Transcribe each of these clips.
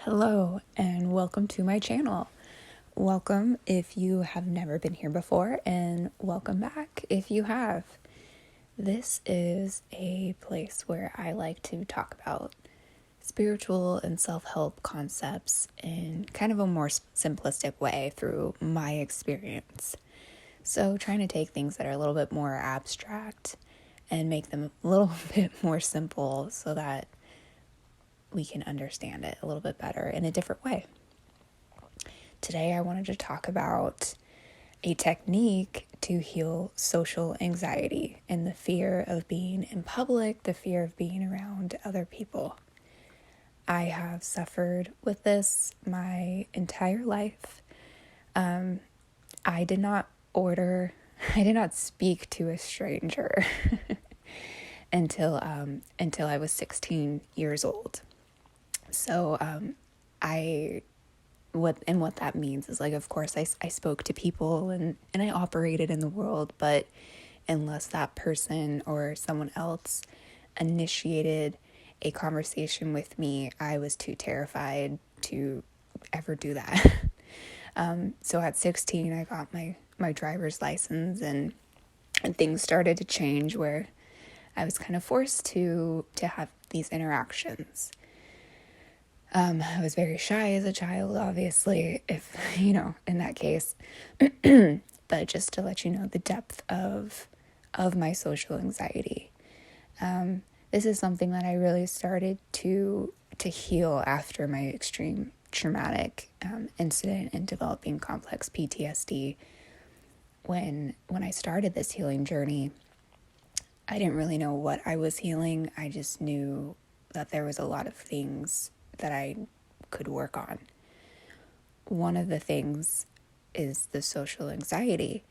Hello and welcome to my channel. Welcome if you have never been here before, and welcome back if you have. This is a place where I like to talk about spiritual and self-help concepts in kind of a more simplistic way through my experience. So trying to take things that are a little bit more abstract and make them a little bit more simple so that we can understand it a little bit better in a different way. Today, I wanted to talk about a technique to heal social anxiety and the fear of being in public, the fear of being around other people. I have suffered with this my entire life. I did not speak to a stranger until I was 16 years old. So what that means is, like, of course I spoke to people and I operated in the world, but unless that person or someone else initiated a conversation with me, I was too terrified to ever do that. So at 16, I got my driver's license, and things started to change where I was kind of forced to have these interactions. I was very shy as a child, obviously, if, in that case. But just to let you know the depth of my social anxiety. This is something that I really started to heal after my extreme traumatic incident in developing complex PTSD. When I started this healing journey, I didn't really know what I was healing. I just knew that there was a lot of things that I could work on. One of the things is the social anxiety.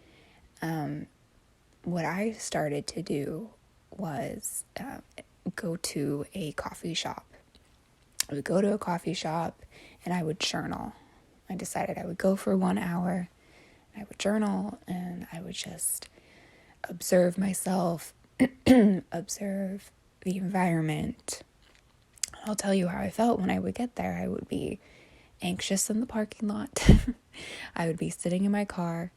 What I started to do was go to a coffee shop. I would go to a coffee shop and I would journal. I decided I would go for 1 hour. I would journal and I would just observe myself, observe the environment. I'll tell you how I felt when I would get there. I would be anxious in the parking lot. I would be sitting in my car,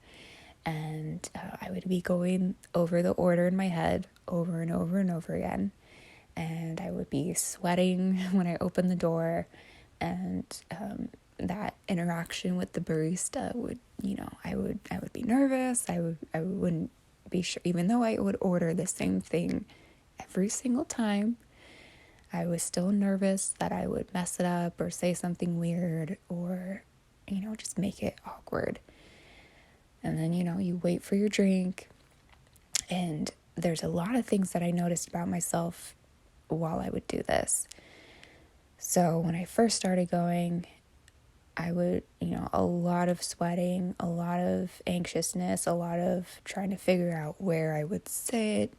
and I would be going over the order in my head over and over and over again. And I would be sweating when I opened the door, and that interaction with the barista would, I would be nervous. I wouldn't be sure, even though I would order the same thing every single time. I was still nervous that I would mess it up or say something weird or, just make it awkward. And then, you wait for your drink. And there's a lot of things that I noticed about myself while I would do this. So when I first started going, I would, a lot of sweating, a lot of anxiousness, a lot of trying to figure out where I would sit.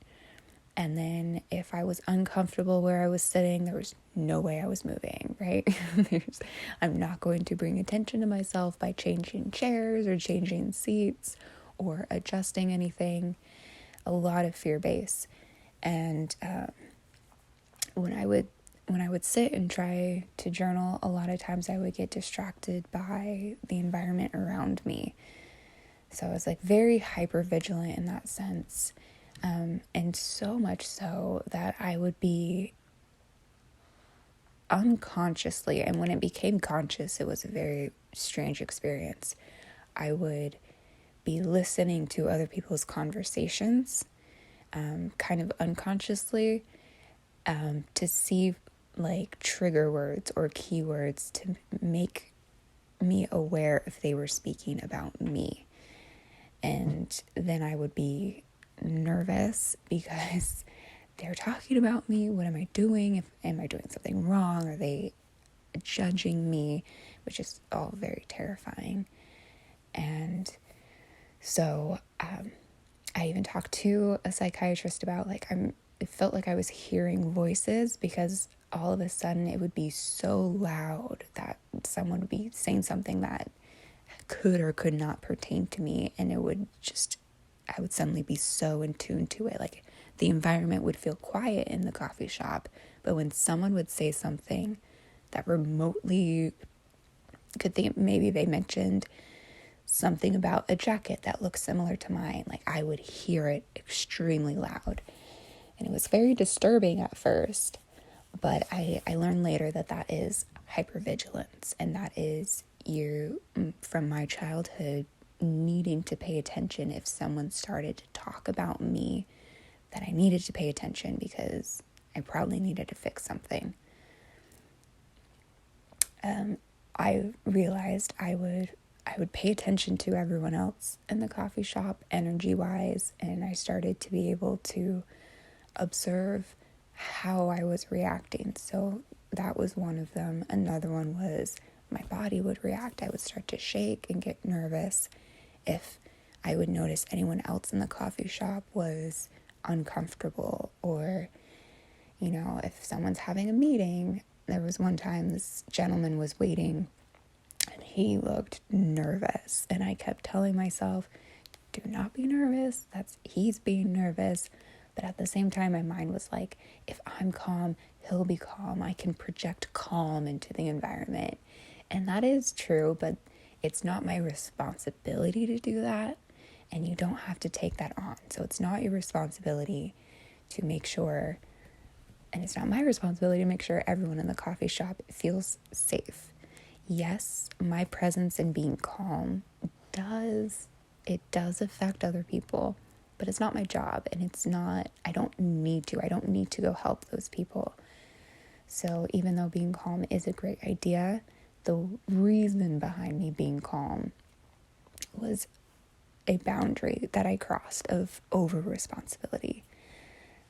And then if I was uncomfortable where I was sitting, there was no way I was moving, right? I'm not going to bring attention to myself by changing chairs or changing seats or adjusting anything. A lot of fear base. And when I would sit and try to journal, a lot of times I would get distracted by the environment around me. So I was like very hyper vigilant in that sense. And so much so that I would be unconsciously, and when it became conscious, it was a very strange experience. I would be listening to other people's conversations, kind of unconsciously, to see like trigger words or keywords to make me aware if they were speaking about me. And then I would be nervous because they're talking about me. What am I doing? Am I doing something wrong? Are they judging me? Which is all very terrifying. And so I even talked to a psychiatrist about it felt like I was hearing voices, because all of a sudden it would be so loud that someone would be saying something that could or could not pertain to me, and I would suddenly be so in tune to it. Like, the environment would feel quiet in the coffee shop, but when someone would say something, that remotely could think, maybe they mentioned something about a jacket that looks similar to mine. Like, I would hear it extremely loud. And it was very disturbing at first, but I learned later that that is hypervigilance, and that is you, from my childhood, needing to pay attention if someone started to talk about me, that I needed to pay attention because I probably needed to fix something. I realized I would pay attention to everyone else in the coffee shop energy-wise, and I started to be able to observe how I was reacting. So that was one of them. Another one was my body would react. I would start to shake and get nervous if I would notice anyone else in the coffee shop was uncomfortable, or, you know, if someone's having a meeting. There was one time this gentleman was waiting and he looked nervous, and I kept telling myself, do not be nervous. He's being nervous. But at the same time, my mind was like, if I'm calm, he'll be calm. I can project calm into the environment. And that is true, but it's not my responsibility to do that. And you don't have to take that on. So it's not your responsibility to make sure, and it's not my responsibility to make sure everyone in the coffee shop feels safe. Yes, my presence and being calm does affect other people, but it's not my job, and I don't need to go help those people. So even though being calm is a great idea, the reason behind me being calm was a boundary that I crossed of over responsibility.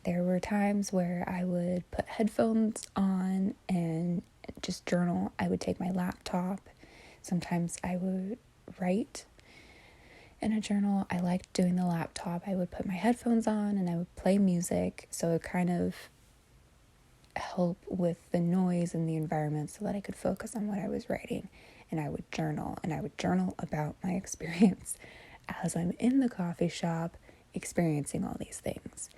There were times where I would put headphones on and just journal. I would take my laptop. Sometimes I would write in a journal. I liked doing the laptop. I would put my headphones on and I would play music, so it kind of help with the noise and the environment so that I could focus on what I was writing. And I would journal about my experience as I'm in the coffee shop experiencing all these things.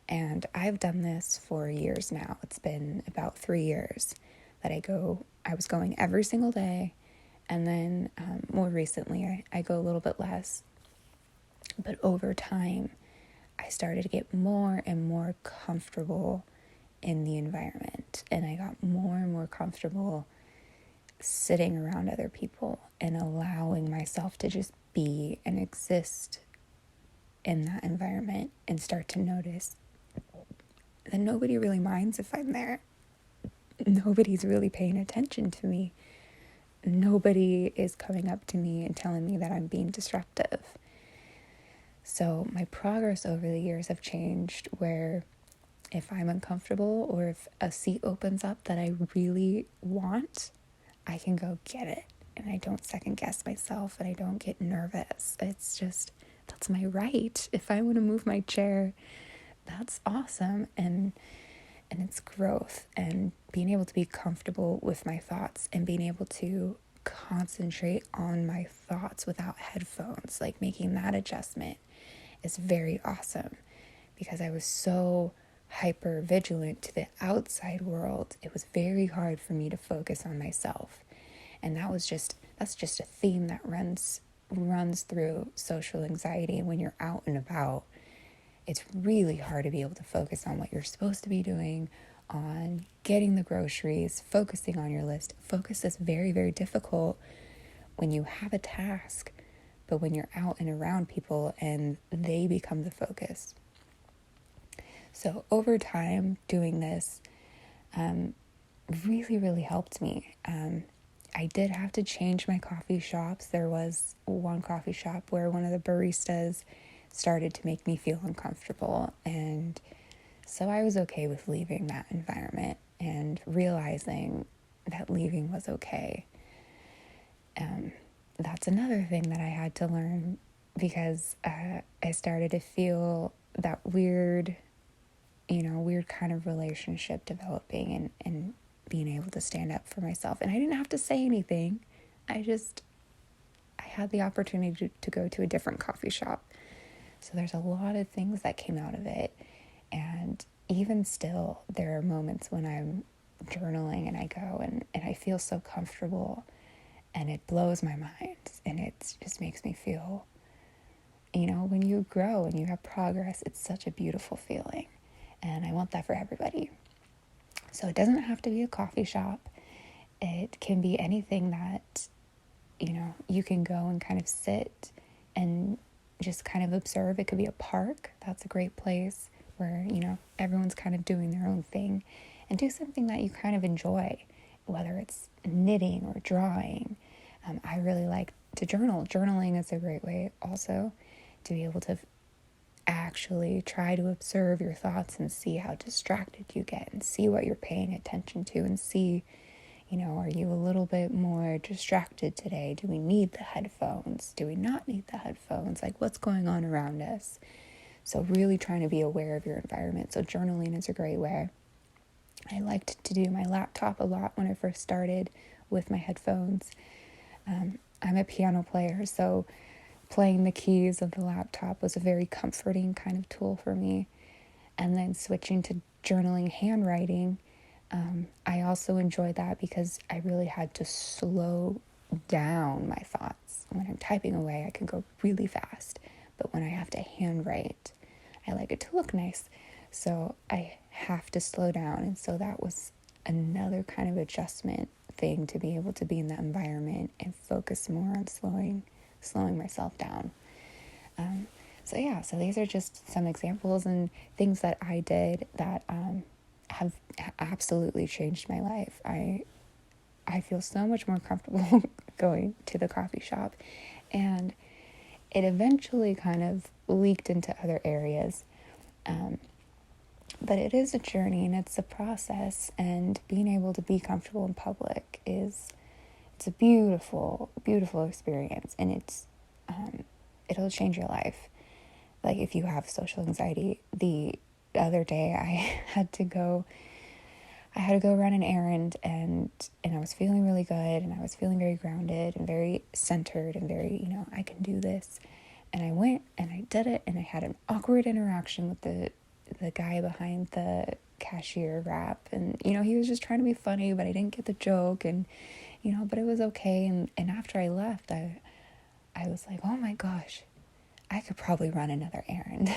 And I've done this for years now. It's been about 3 years that I was going every single day. And then more recently, I go a little bit less. But over time, I started to get more and more comfortable in the environment. And I got more and more comfortable sitting around other people and allowing myself to just be and exist in that environment, and start to notice that nobody really minds if I'm there. Nobody's really paying attention to me. Nobody is coming up to me and telling me that I'm being disruptive. So my progress over the years have changed, where if I'm uncomfortable or if a seat opens up that I really want, I can go get it. And I don't second guess myself, and I don't get nervous. It's just, that's my right. If I want to move my chair, that's awesome. And it's growth, and being able to be comfortable with my thoughts and being able to concentrate on my thoughts without headphones, like making that adjustment is very awesome, because I was so hyper vigilant to the outside world. It was very hard for me to focus on myself. And that's just a theme that runs through social anxiety. When you're out and about, it's really hard to be able to focus on what you're supposed to be doing, on getting the groceries, focusing on your list. Focus is very, very difficult when you have a task, but when you're out and around people and they become the focus. So over time, doing this really, really helped me. I did have to change my coffee shops. There was one coffee shop where one of the baristas started to make me feel uncomfortable, and so I was okay with leaving that environment and realizing that leaving was okay. That's another thing that I had to learn, because I started to feel that weird kind of relationship developing, and being able to stand up for myself. And I didn't have to say anything. I had the opportunity to go to a different coffee shop. So there's a lot of things that came out of it. And even still, there are moments when I'm journaling and I go and I feel so comfortable and it blows my mind and it just makes me feel, when you grow and you have progress, it's such a beautiful feeling. And I want that for everybody. So it doesn't have to be a coffee shop. It can be anything that, you can go and kind of sit and just kind of observe. It could be a park. That's a great place where, everyone's kind of doing their own thing, and do something that you kind of enjoy, whether it's knitting or drawing. I really like to journal. Journaling is a great way also to be able to actually try to observe your thoughts and see how distracted you get and see what you're paying attention to and see, are you a little bit more distracted today? Do we need the headphones? Do we not need the headphones? Like, what's going on around us? So really trying to be aware of your environment. So journaling is a great way. I liked to do my laptop a lot when I first started with my headphones. I'm a piano player, so playing the keys of the laptop was a very comforting kind of tool for me. And then switching to journaling handwriting, I also enjoyed that because I really had to slow down my thoughts. When I'm typing away, I can go really fast. But when I have to handwrite, I like it to look nice. So I have to slow down. And so that was another kind of adjustment thing to be able to be in that environment and focus more on slowing myself down. So these are just some examples and things that I did that have absolutely changed my life. I feel so much more comfortable going to the coffee shop, and it eventually kind of leaked into other areas. But it is a journey and it's a process, and being able to be comfortable in public it's a beautiful, beautiful experience, and it'll change your life. Like if you have social anxiety, the other day I had to go run an errand, and I was feeling really good, and I was feeling very grounded and very centered and very, I can do this. And I went and I did it, and I had an awkward interaction with the guy behind the cashier rap, and he was just trying to be funny, but I didn't get the joke, and but it was okay. And after I left, I was like, oh my gosh, I could probably run another errand.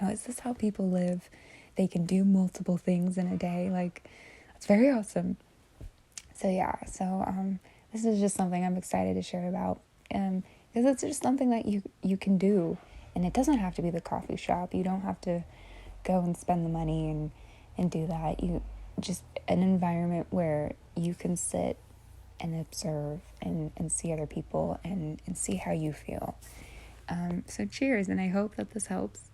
Is this how people live? They can do multiple things in a day. Like, it's very awesome. So this is just something I'm excited to share about, because it's just something that you can do, and it doesn't have to be the coffee shop. You don't have to go and spend the money and do that. You just an environment where you can sit and observe and see other people and see how you feel. So cheers, and I hope that this helps.